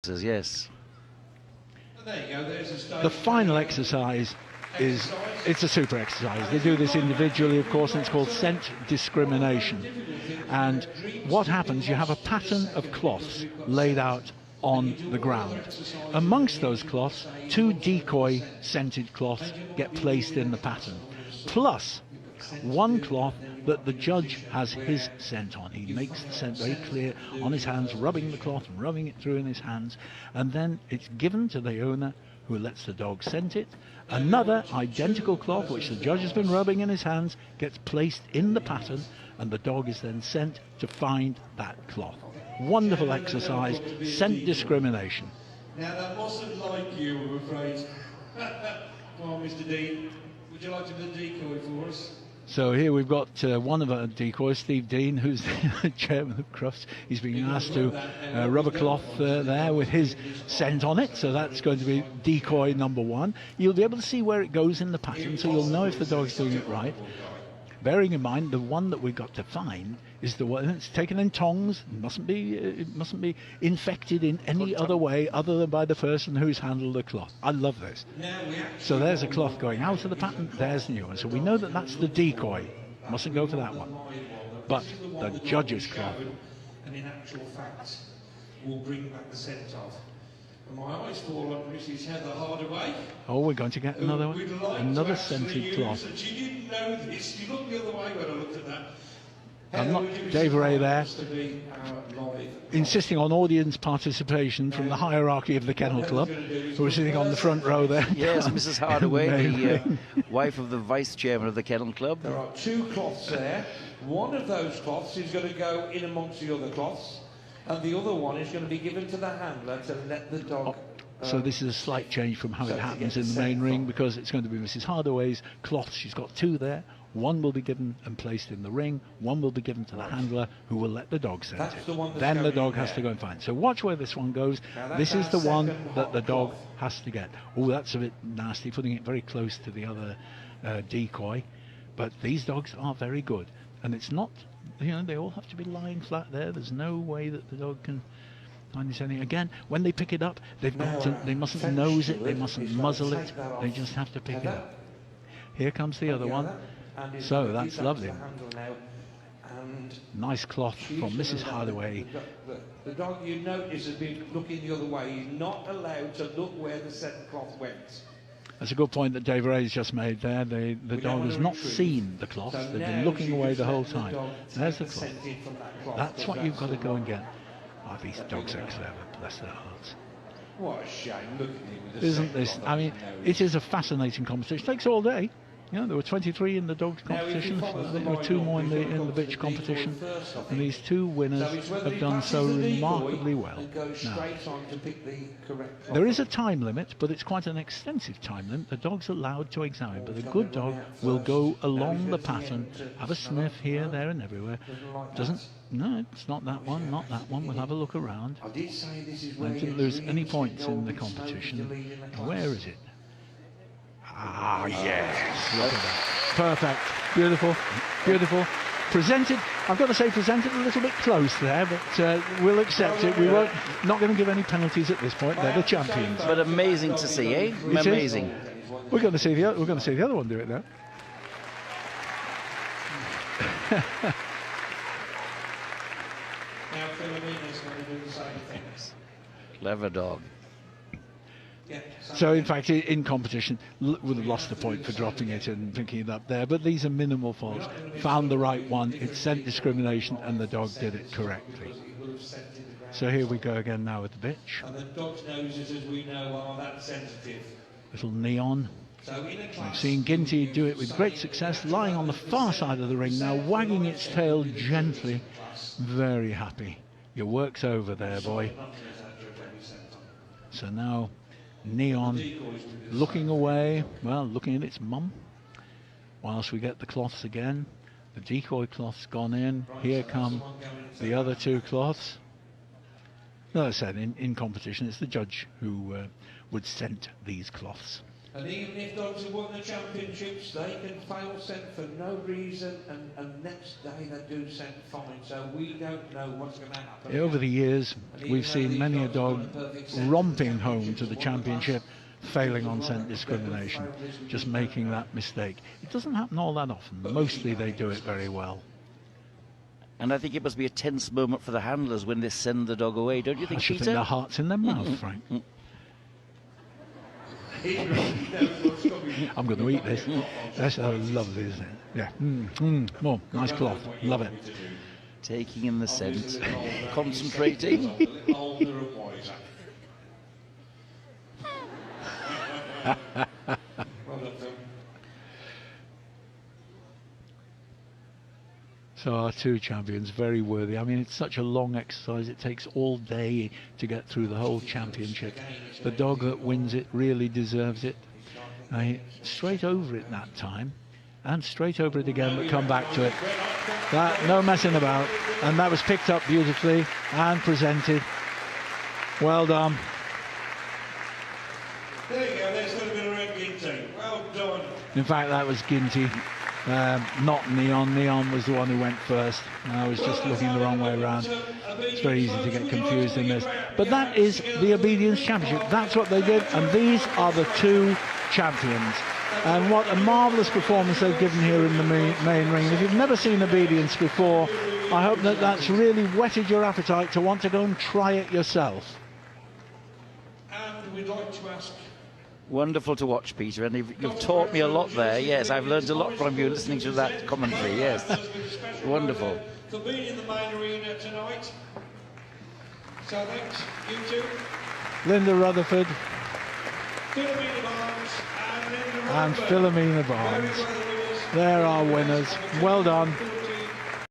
Yes. There you go, there's a stage. The final exercise is, it's a super exercise. They do this individually, of course, and it's called scent discrimination. And what happens, you have a pattern of cloths laid out on the ground. Amongst those cloths, 2 decoy scented cloths get placed in the pattern, plus 1 cloth that the judge has his scent on. He makes the scent very clear on his hands, rubbing the cloth and rubbing it through in his hands, and then it's given to the owner, who lets the dog scent it. Another identical cloth, which the judge has been rubbing in his hands, gets placed in the pattern, and the dog is then sent to find that cloth. Wonderful exercise, scent discrimination. Now that wasn't like you, I'm afraid. Come on, Mr. Dean, would you like to do the decoy for us? So here we've got one of our decoys, Steve Dean, who's the chairman of Crufts. He's being asked to rub a cloth there with his scent on it, so that's going to be decoy number 1. You'll be able to see where it goes in the pattern, so you'll know if the dog's doing it right. Bearing in mind, the one that we've got to find is the one that's taken in tongs. It mustn't be infected in any other way other than by the person who's handled the cloth. I love this. So there's a cloth going out of the pattern, there's the new one. So we know that that's the decoy. Mustn't go for that one. But the judge's cloth. And in actual fact, will bring back the scent of. And my eyes fall on Mrs. Heather Hardaway. Oh, we're going to get another one. Another scented cloth. And she didn't know this. You looked the other way when I looked at that. I'm not Dave Ray there, insisting on audience participation from the hierarchy of the Kennel Club, who are sitting on the front row there. Yes, Mrs. Hardaway, the wife of the vice chairman of the Kennel Club. There are 2 cloths there. One of those cloths is going to go in amongst the other cloths, and the other one is going to be given to the handler to let the dog. So this is a slight change from how it happens in the main ring, because it's going to be Mrs. Hardaway's cloths. She's got 2 there. 1 will be given and placed in the ring. 1 will be given to the handler, who will let the dog scent it. Then the dog has to go and find. So watch where this one goes. This is the one that the dog has to get. Oh, that's a bit nasty, putting it very close to the other decoy. But these dogs are very good. And it's not, you know, they all have to be lying flat there. There's no way that the dog can find this anything. Again, when they pick it up, they mustn't nose it, they mustn't muzzle it. They just have to pick it up. Here comes the other one. So that's lovely. Nice cloth from Mrs. Hardaway. The dog, you notice, has been looking the other way. He's not allowed to look where the scent cloth went. That's a good point that Dave Ray's just made there. The dog has not seen the cloth. They've been looking away the whole time. There's the cloth. That's what you've got to go and get. Oh, these dogs are clever, bless their hearts. What a shame. Look at him with Isn't this? I mean, it is a fascinating competition. It takes all day. You know, there were 23 in the dogs competition. There were 2 more in the bitch competition, and these 2 winners have done so remarkably well. Now, there is a time limit, but it's quite an extensive time limit. The dog's allowed to examine, but a good dog will go along the pattern, have a sniff here, there, and everywhere. No, it's not that one, not that one. We'll have a look around. I didn't lose any points in the competition. Where is it? Ah, yes. Look at that. Perfect. Beautiful. Beautiful. Presented, I've got to say, presented a little bit close there, but we'll accept it. We won't, not going to give any penalties at this point. They're the champions. But amazing to see, eh? Amazing. We're going to see the other one do it now. Now Philomena's going to do the same thing. Clever dog. So in fact, in competition, would have lost a point for dropping it and picking it up there, but these are minimal faults. Found the right one, it's scent discrimination, and the dog did it correctly. So here we go again now with the bitch. And the dog's noses, as we know, are that sensitive. Little Neon. We've seen Ginty do it with great success, lying on the far side of the ring now, wagging its tail gently. Very happy. Your work's over there, boy. So now Neon looking away, well, looking at its mum, whilst we get the cloths again. The decoy cloth's gone in. Here come the other 2 cloths. As I said, in competition, it's the judge who would scent these cloths. And even if dogs have won the championships, they can fail scent for no reason, and next day they do scent fine. So we don't know what's going to happen. Over the years, we've seen many a dog romping home to the championship, failing on scent discrimination, just making that mistake. It doesn't happen all that often. Mostly they do it very well. And I think it must be a tense moment for the handlers when they send the dog away, don't you think, I should Peter? think their heart's in their mouth, Frank. I'm going to eat this. That's so lovely, isn't it? Yeah. More. Nice cloth. Love it. Taking in the scent. Concentrating. So our two champions, very worthy. I mean, it's such a long exercise. It takes all day to get through the whole championship. The dog that wins it really deserves it. Straight over it that time, and straight over it again, but come back to it. That, no messing about. And that was picked up beautifully and presented. Well done. There you go, there's got a bit of red Ginty. Well done. In fact, that was Ginty, not Neon. Neon was the one who went first. I was just looking the wrong way around. It's very easy to get confused in this. But that is the Obedience Championship. That's what they did, and these are the two champions. And what a marvellous performance they've given here in the main ring. If you've never seen Obedience before, I hope that that's really whetted your appetite to want to go and try it yourself. And we'd like to ask... Wonderful to watch, Peter, and you've taught me a lot there. Yes, I've learned a lot from you listening to that commentary. Yes, wonderful. For being in the main arena tonight. So thanks, you two. Linda Rutherford Philomena Barnes and Philomena Barnes. They're our winners. Well done.